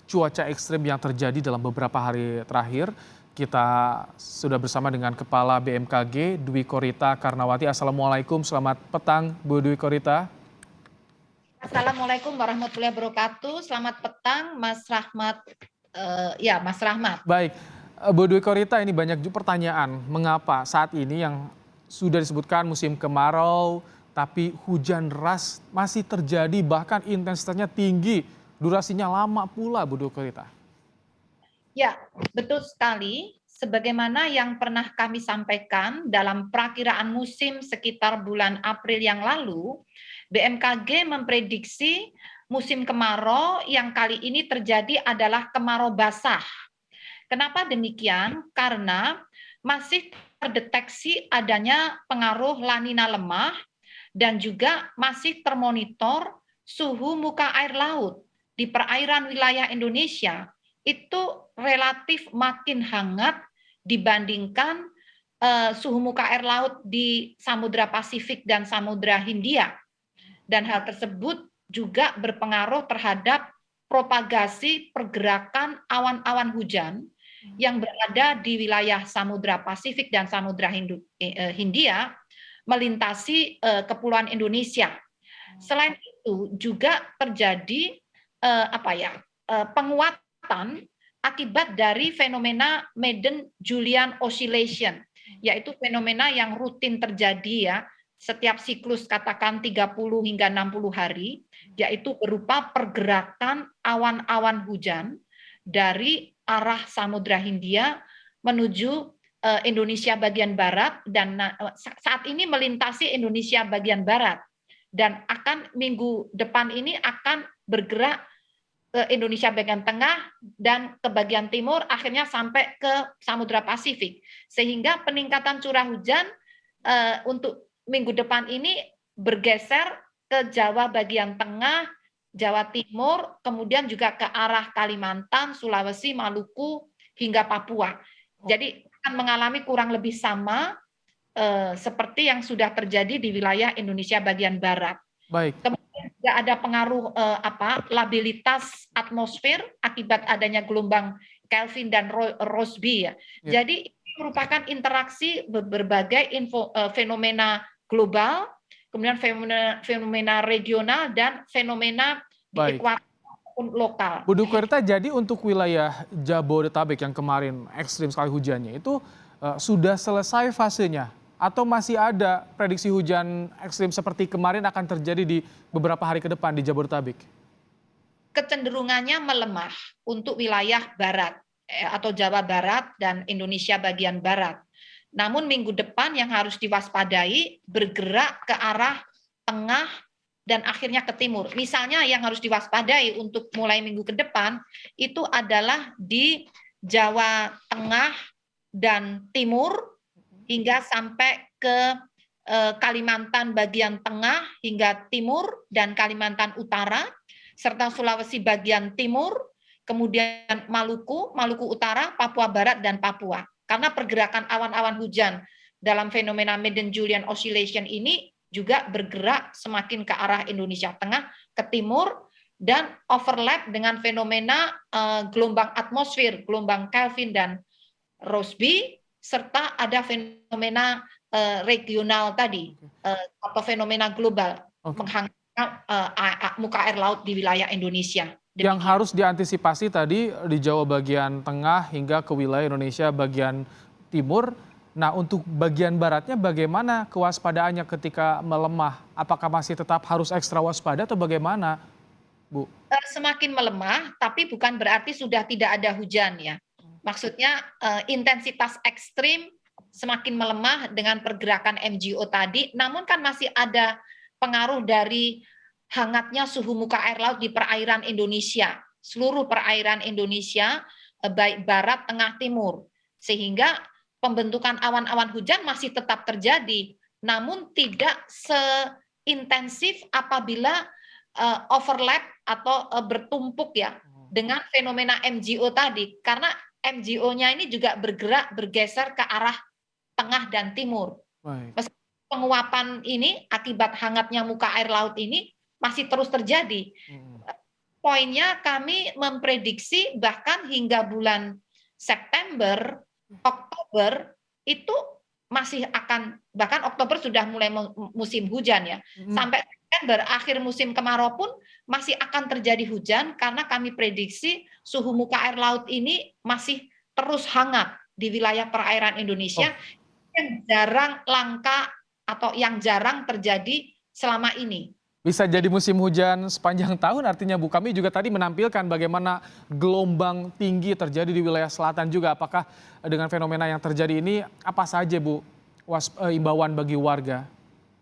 cuaca ekstrim yang terjadi dalam beberapa hari terakhir. Kita sudah bersama dengan Kepala BMKG Dwi Korita Karnawati. Assalamualaikum, selamat petang Bu Dwi Korita. Assalamualaikum warahmatullahi wabarakatuh. Selamat petang, Mas Rahmat. Ya, Mas Rahmat. Baik, Bu Dwi Korita, ini banyak juga pertanyaan. Mengapa saat ini yang sudah disebutkan musim kemarau, tapi hujan deras masih terjadi, bahkan intensitasnya tinggi, durasinya lama pula, Bu Dwi Korita? Ya, betul sekali. Sebagaimana yang pernah kami sampaikan dalam perakiraan musim sekitar bulan April yang lalu, BMKG memprediksi musim kemarau yang kali ini terjadi adalah kemarau basah. Kenapa demikian? Karena masih terdeteksi adanya pengaruh La Nina lemah dan juga masih termonitor suhu muka air laut di perairan wilayah Indonesia itu relatif makin hangat dibandingkan suhu muka air laut di Samudra Pasifik dan Samudra Hindia. Dan hal tersebut juga berpengaruh terhadap propagasi pergerakan awan-awan hujan yang berada di wilayah Samudra Pasifik dan Samudra Hindia melintasi kepulauan Indonesia. Selain itu juga terjadi penguatan akibat dari fenomena Madden-Julian Oscillation, yaitu fenomena yang rutin terjadi ya setiap siklus katakan 30 hingga 60 hari, yaitu berupa pergerakan awan-awan hujan dari arah Samudra Hindia menuju Indonesia bagian barat dan saat ini melintasi Indonesia bagian barat dan akan minggu depan ini akan bergerak ke Indonesia bagian tengah dan ke bagian timur akhirnya sampai ke Samudra Pasifik sehingga peningkatan curah hujan untuk minggu depan ini bergeser ke Jawa bagian tengah, Jawa Timur, kemudian juga ke arah Kalimantan, Sulawesi, Maluku hingga Papua. Jadi akan mengalami kurang lebih sama seperti yang sudah terjadi di wilayah Indonesia bagian barat. Baik. Kemudian juga ada pengaruh labilitas atmosfer akibat adanya gelombang Kelvin dan Rossby ya. Jadi ini merupakan interaksi berbagai fenomena global, kemudian fenomena regional dan fenomena di ekuator lokal. Bu Dwi Korita, jadi untuk wilayah Jabodetabek yang kemarin ekstrim sekali hujannya itu sudah selesai fasenya atau masih ada prediksi hujan ekstrim seperti kemarin akan terjadi di beberapa hari ke depan di Jabodetabek? Kecenderungannya melemah untuk wilayah barat atau Jawa Barat dan Indonesia bagian barat. Namun minggu depan yang harus diwaspadai bergerak ke arah tengah dan akhirnya ke timur. Misalnya yang harus diwaspadai untuk mulai minggu ke depan itu adalah di Jawa Tengah dan Timur hingga sampai ke Kalimantan bagian tengah hingga timur dan Kalimantan Utara, serta Sulawesi bagian timur, kemudian Maluku, Maluku Utara, Papua Barat, dan Papua. Karena pergerakan awan-awan hujan dalam fenomena Madden-Julian Oscillation ini juga bergerak semakin ke arah Indonesia Tengah, ke timur, dan overlap dengan fenomena gelombang atmosfer, gelombang Kelvin dan Rossby, serta ada fenomena regional tadi atau fenomena global menghangatkan muka air laut di wilayah Indonesia. Yang harus diantisipasi tadi di Jawa bagian tengah hingga ke wilayah Indonesia bagian timur. Nah, untuk bagian baratnya bagaimana kewaspadaannya ketika melemah? Apakah masih tetap harus ekstra waspada atau bagaimana, Bu? Semakin melemah, tapi bukan berarti sudah tidak ada hujan ya. Maksudnya intensitas ekstrim semakin melemah dengan pergerakan MGO tadi, namun kan masih ada pengaruh dari hangatnya suhu muka air laut di perairan Indonesia, seluruh perairan Indonesia, baik barat, tengah, timur. Sehingga pembentukan awan-awan hujan masih tetap terjadi, namun tidak seintensif apabila overlap atau bertumpuk ya dengan fenomena MGO tadi. Karena MGO-nya ini juga bergerak bergeser ke arah tengah dan timur. Meskipun penguapan ini akibat hangatnya muka air laut ini masih terus terjadi. poinnya kami memprediksi bahkan hingga bulan September, Oktober itu masih akan, bahkan Oktober sudah mulai musim hujan ya. Sampai September, akhir musim kemarau pun masih akan terjadi hujan karena kami prediksi suhu muka air laut ini masih terus hangat di wilayah perairan Indonesia yang jarang langka atau yang jarang terjadi selama ini. Bisa jadi musim hujan sepanjang tahun artinya Bu. Kami juga tadi menampilkan bagaimana gelombang tinggi terjadi di wilayah selatan juga. Apakah dengan fenomena yang terjadi ini apa saja Bu imbauan bagi warga?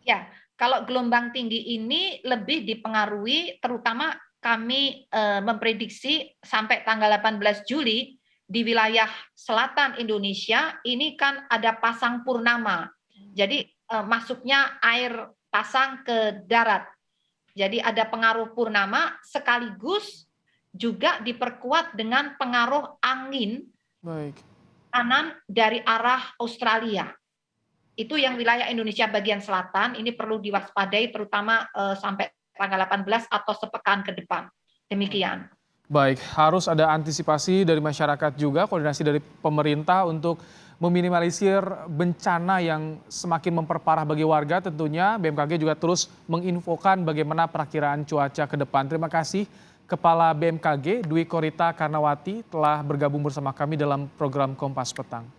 Ya, kalau gelombang tinggi ini lebih dipengaruhi terutama kami memprediksi sampai tanggal 18 Juli di wilayah selatan Indonesia ini kan ada pasang purnama. Jadi masuknya air pasang ke darat. Jadi ada pengaruh purnama sekaligus juga diperkuat dengan pengaruh angin kanan dari arah Australia. Itu yang wilayah Indonesia bagian selatan ini perlu diwaspadai terutama sampai tanggal 18 atau sepekan ke depan. Demikian. Baik, harus ada antisipasi dari masyarakat juga, koordinasi dari pemerintah untuk meminimalisir bencana yang semakin memperparah bagi warga. Tentunya BMKG juga terus menginfokan bagaimana perakiraan cuaca ke depan. Terima kasih Kepala BMKG Dwi Korita Karnawati telah bergabung bersama kami dalam program Kompas Petang.